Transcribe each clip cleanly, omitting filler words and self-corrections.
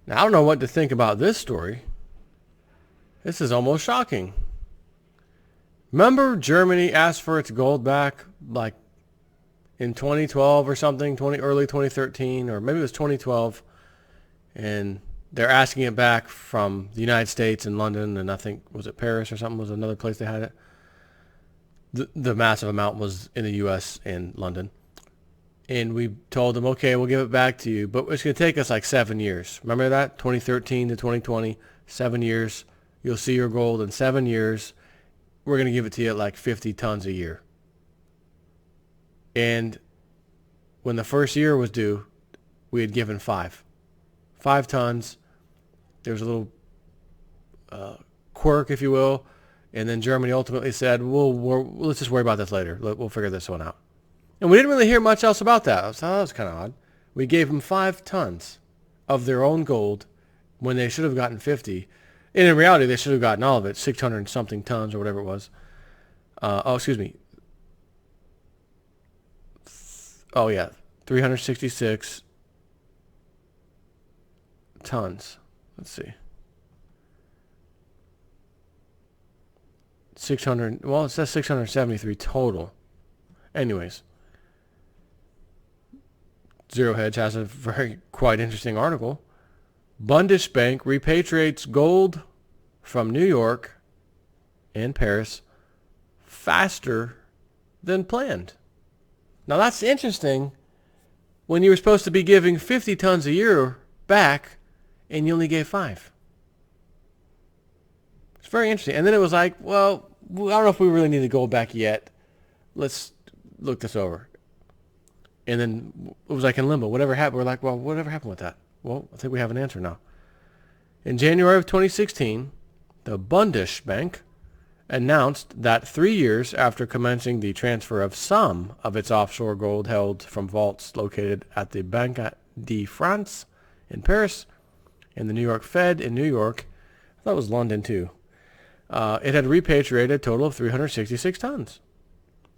Now, I don't know what to think about this story. This is almost shocking. Remember Germany asked for its gold back like in 2012 or something, early 2013, or maybe it was 2012, and they're asking it back from the United States and London, and I think, was it Paris or something, was another place they had it. The massive amount was in the U.S. and London. And we told them, okay, we'll give it back to you, but it's going to take us like 7 years. Remember that? 2013 to 2020, 7 years. You'll see your gold in 7 years. We're going to give it to you at like 50 tons a year. And when the first year was due, we had given 5 tons. There was a little quirk, if you will. And then Germany ultimately said, let's just worry about this later. We'll figure this one out. And we didn't really hear much else about that. So that was kind of odd. We gave them 5 tons of their own gold when they should have gotten 50. And in reality, they should have gotten all of it, 600 and something tons or whatever it was. Excuse me. Oh, yeah, 366 tons. Let's see. 600, well, it says 673 total. Anyways, Zero Hedge has a quite interesting article. Bundesbank repatriates gold from New York and Paris faster than planned. Now that's interesting when you were supposed to be giving 50 tons a year back and you only gave 5. It's very interesting. And then it was like, well, I don't know if we really need the gold back yet. Let's look this over. And then it was like in limbo. Whatever happened? We're like, well, whatever happened with that? Well, I think we have an answer now. In January of 2016, the Bundesbank announced that 3 years after commencing the transfer of some of its offshore gold held from vaults located at the Banque de France in Paris and the New York Fed in New York, I thought it was London too, it had repatriated a total of 366 tons,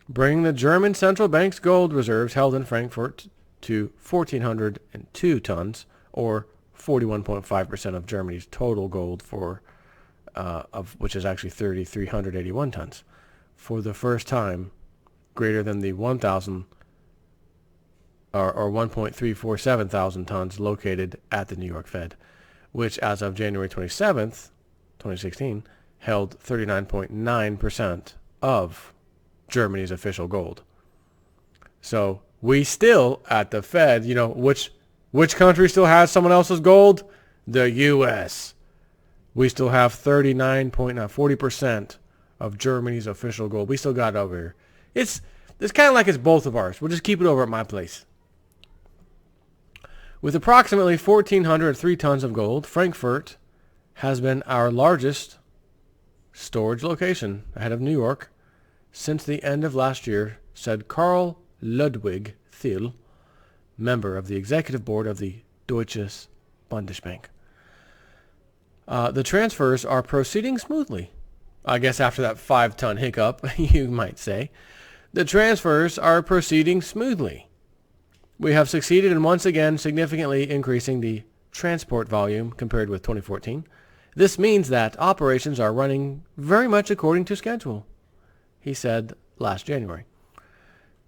bringing the German central bank's gold reserves held in Frankfurt to 1,402 tons, or 41.5% of Germany's total gold, of which is actually 3,381 tons, for the first time greater than the 1,000 or 1.347 thousand tons located at the New York Fed, which as of January 27th, 2016, held 39.9% of Germany's official gold. So we still, at the Fed, which country still has someone else's gold? The U.S. We still have 40% of Germany's official gold. We still got it over here. It's kind of like it's both of ours. We'll just keep it over at my place. With approximately 1,403 tons of gold, Frankfurt has been our largest storage location, ahead of New York, since the end of last year, said Karl Ludwig Thiel, member of the executive board of the Deutsches Bundesbank. The transfers are proceeding smoothly. I guess after that 5-ton hiccup, you might say. The transfers are proceeding smoothly. We have succeeded in once again significantly increasing the transport volume compared with 2014. This means that operations are running very much according to schedule, he said last January.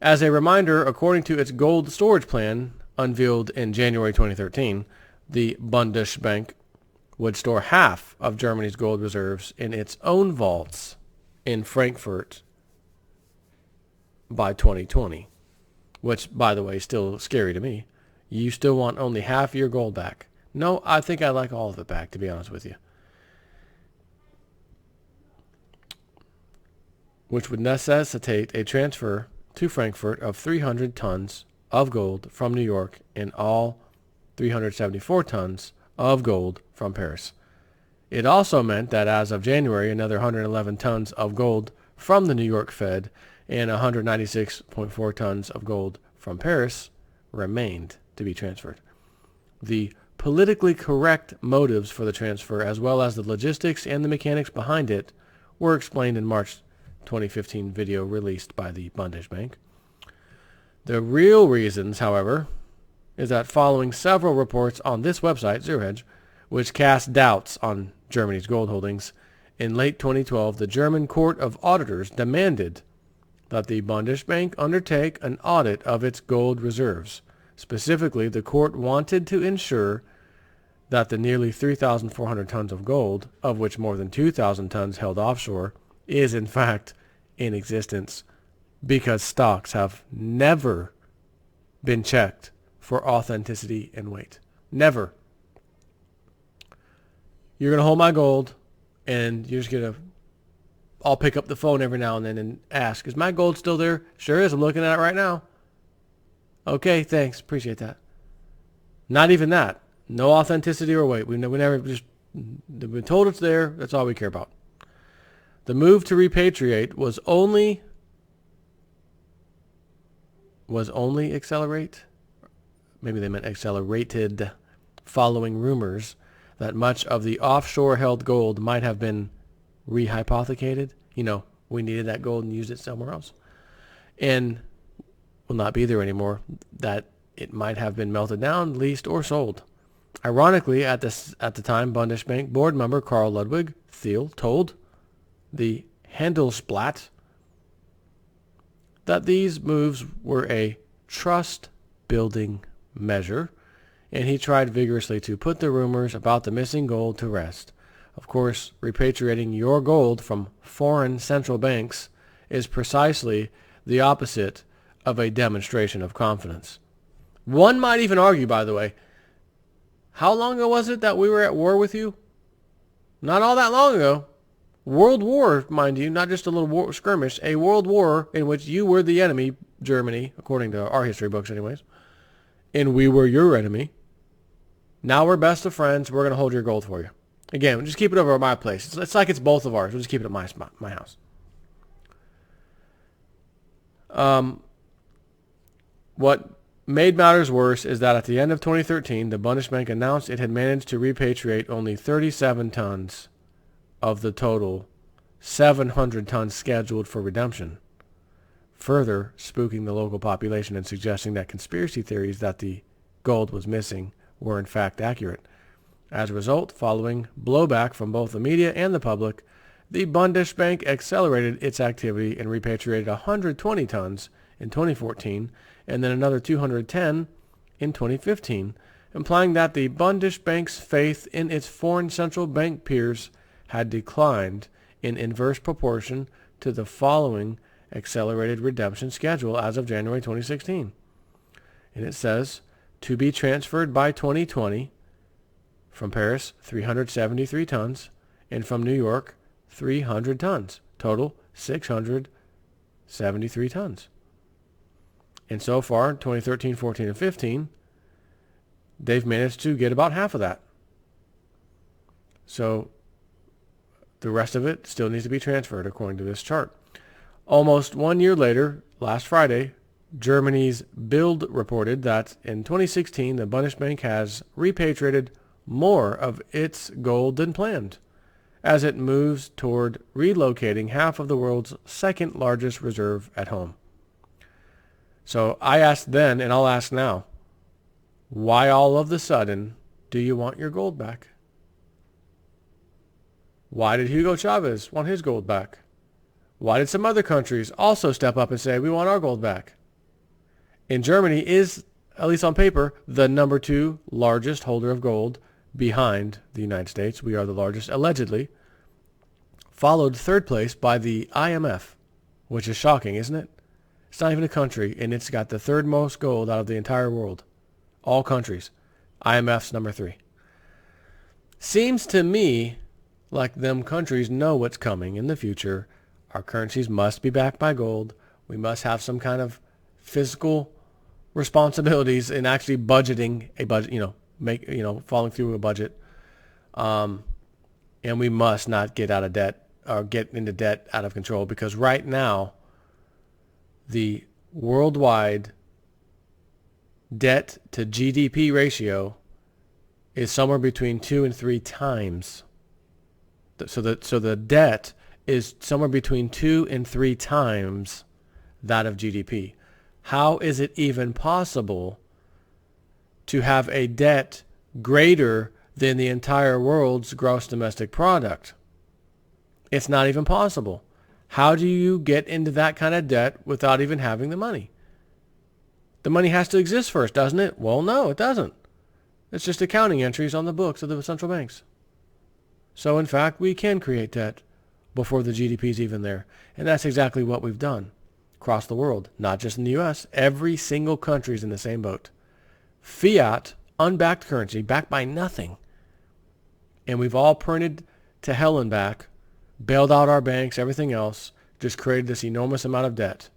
As a reminder, according to its gold storage plan unveiled in January 2013, the Bundesbank would store half of Germany's gold reserves in its own vaults in Frankfurt by 2020, which, by the way, is still scary to me. You still want only half your gold back. No, I think I'd like all of it back, to be honest with you. Which would necessitate a transfer to Frankfurt of 300 tons of gold from New York and all 374 tons of gold from Paris. It also meant that as of January, another 111 tons of gold from the New York Fed and 196.4 tons of gold from Paris remained to be transferred. The politically correct motives for the transfer, as well as the logistics and the mechanics behind it, were explained in March 2015 video released by the Bundesbank. The real reasons, however, is that following several reports on this website, Zero Hedge, which cast doubts on Germany's gold holdings. In late 2012, the German Court of Auditors demanded that the Bundesbank undertake an audit of its gold reserves. Specifically, the court wanted to ensure that the nearly 3,400 tons of gold, of which more than 2,000 tons held offshore, is in fact in existence, because stocks have never been checked for authenticity and weight. Never. You're going to hold my gold, and you're just going to... I'll pick up the phone every now and then and ask, is my gold still there? Sure is. I'm looking at it right now. Okay, thanks. Appreciate that. Not even that. No authenticity or weight. We never just... We've been told it's there. That's all we care about. The move to repatriate was only accelerate. Maybe they meant accelerated, following rumors that much of the offshore held gold might have been rehypothecated. We needed that gold and used it somewhere else, and will not be there anymore. That it might have been melted down, leased, or sold. Ironically, at the time, Bundesbank board member Karl Ludwig Thiel told the Handelsblatt that these moves were a trust-building measure, and he tried vigorously to put the rumors about the missing gold to rest. Of course, repatriating your gold from foreign central banks is precisely the opposite of a demonstration of confidence. One might even argue, by the way, how long ago was it that we were at war with you? Not all that long ago. World war, mind you, not just a little war skirmish, a world war in which you were the enemy, Germany, according to our history books anyways, and we were your enemy. Now we're best of friends. We're going to hold your gold for you. Again, we'll just keep it over at my place. It's like it's both of ours. We'll just keep it at my house. What made matters worse is that at the end of 2013, the Bundesbank announced it had managed to repatriate only 37 tons of the total 700 tons scheduled for redemption, further spooking the local population and suggesting that conspiracy theories that the gold was missing were in fact accurate. As a result, following blowback from both the media and the public, the Bundesbank accelerated its activity and repatriated 120 tons in 2014 and then another 210 in 2015, implying that the Bundesbank's faith in its foreign central bank peers had declined in inverse proportion to the following accelerated redemption schedule as of January 2016. And it says, to be transferred by 2020, from Paris, 373 tons, and from New York, 300 tons. Total, 673 tons. And so far, 2013, 14, and 15, they've managed to get about half of that. So the rest of it still needs to be transferred according to this chart. Almost 1 year later, last Friday, Germany's Bild reported that in 2016, the Bundesbank has repatriated more of its gold than planned, as it moves toward relocating half of the world's second largest reserve at home. So I asked then, and I'll ask now, why all of a sudden do you want your gold back? Why did Hugo Chavez want his gold back? Why did some other countries also step up and say, we want our gold back? And Germany is, at least on paper, the number 2 largest holder of gold behind the United States. We are the largest, allegedly, followed third place by the IMF, which is shocking, isn't it? It's not even a country, and it's got the third most gold out of the entire world. All countries. IMF's number 3. Seems to me like them countries know what's coming in the future. Our currencies must be backed by gold. We must have some kind of fiscal responsibilities in actually budgeting a budget, following through a budget. And we must not get out of debt or get into debt out of control, because right now the worldwide debt to GDP ratio is somewhere between 2 and 3 times. So the debt is somewhere between 2 and 3 times that of GDP. How is it even possible to have a debt greater than the entire world's gross domestic product. It's not even possible. How do you get into that kind of debt without even having the money? The money has to exist first, doesn't it? Well, no, it doesn't. It's just accounting entries on the books of the central banks. So, in fact, we can create debt before the GDP is even there. And that's exactly what we've done across the world, not just in the U.S. Every single country is in the same boat. Fiat, unbacked currency, backed by nothing. And we've all printed to hell and back, bailed out our banks, everything else, just created this enormous amount of debt.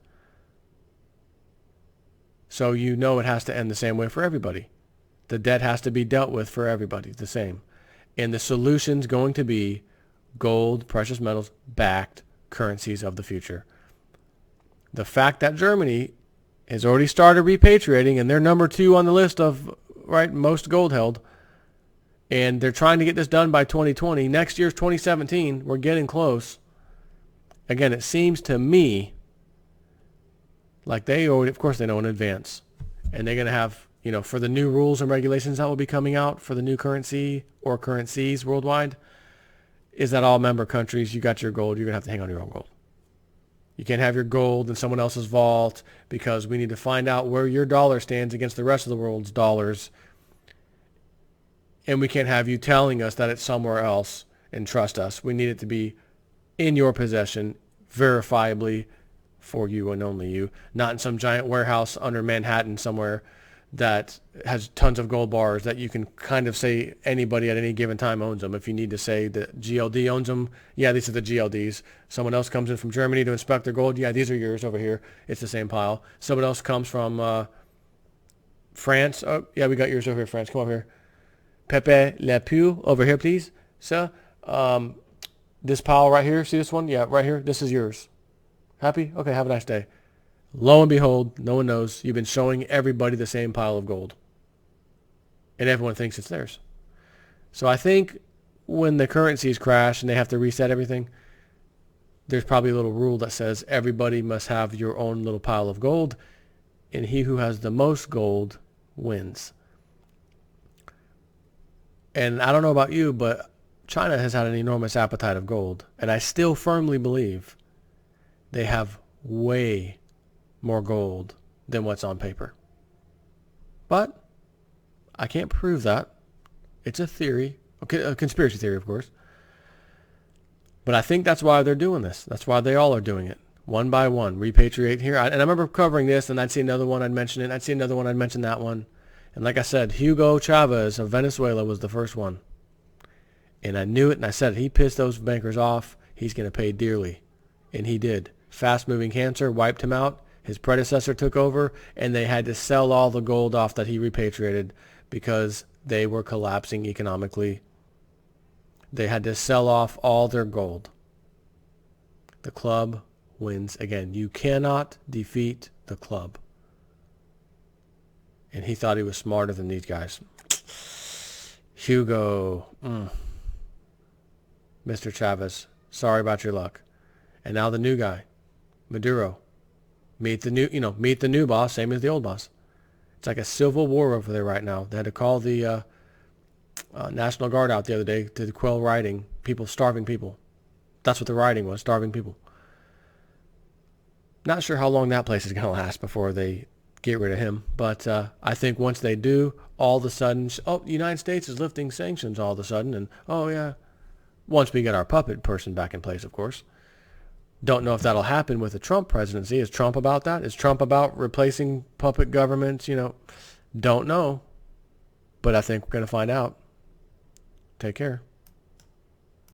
So you know it has to end the same way for everybody. The debt has to be dealt with for everybody the same. And the solution's going to be gold, precious metals, backed currencies of the future. The fact that Germany has already started repatriating, and they're number 2 on the list of most gold held, and they're trying to get this done by 2020. Next year's 2017. We're getting close. Again, it seems to me like they already, of course, they know in advance, and they're going to have, for the new rules and regulations that will be coming out for the new currency or currencies worldwide, is that all member countries, you got your gold, you're going to have to hang on to your own gold. You can't have your gold in someone else's vault because we need to find out where your dollar stands against the rest of the world's dollars. And we can't have you telling us that it's somewhere else and trust us. We need it to be in your possession, verifiably for you and only you, not in some giant warehouse under Manhattan somewhere that has tons of gold bars that you can kind of say anybody at any given time owns them. If you need to say that GLD owns them, yeah, these are the GLDs. Someone else comes in from Germany to inspect their gold, yeah, these are yours over here. It's the same pile. Someone else comes from France. Oh, yeah, we got yours over here, France. Come over here. Pepe Le Pew, over here, please. Sir, this pile right here, see this one? Yeah, right here. This is yours. Happy? Okay, have a nice day. Lo and behold, no one knows. You've been showing everybody the same pile of gold. And everyone thinks it's theirs. So I think when the currencies crash and they have to reset everything, there's probably a little rule that says everybody must have your own little pile of gold, and he who has the most gold wins. And I don't know about you, but China has had an enormous appetite of gold. And I still firmly believe they have way more gold than what's on paper. But I can't prove that. It's a theory, a conspiracy theory, of course. But I think that's why they're doing this. That's why they all are doing it. One by one, repatriate here. And I remember covering this, and I'd see another one, I'd mention it. I'd see another one, I'd mention that one. And like I said, Hugo Chavez of Venezuela was the first one. And I knew it, and I said, he pissed those bankers off. He's going to pay dearly. And he did. Fast-moving cancer wiped him out. His predecessor took over, and they had to sell all the gold off that he repatriated because they were collapsing economically. They had to sell off all their gold. The club wins again. You cannot defeat the club. And he thought he was smarter than these guys. Hugo. Mr. Chavez. Sorry about your luck. And now the new guy. Maduro. Meet the new boss, same as the old boss. It's like a civil war over there right now. They had to call the National Guard out the other day to quell rioting. Starving people. That's what the rioting was, starving people. Not sure how long that place is going to last before they get rid of him. But I think once they do, all of a sudden, the United States is lifting sanctions all of a sudden. And, once we get our puppet person back in place, of course. Don't know if that'll happen with the Trump presidency. Is Trump about that? Is Trump about replacing puppet governments? Don't know. But I think we're going to find out. Take care.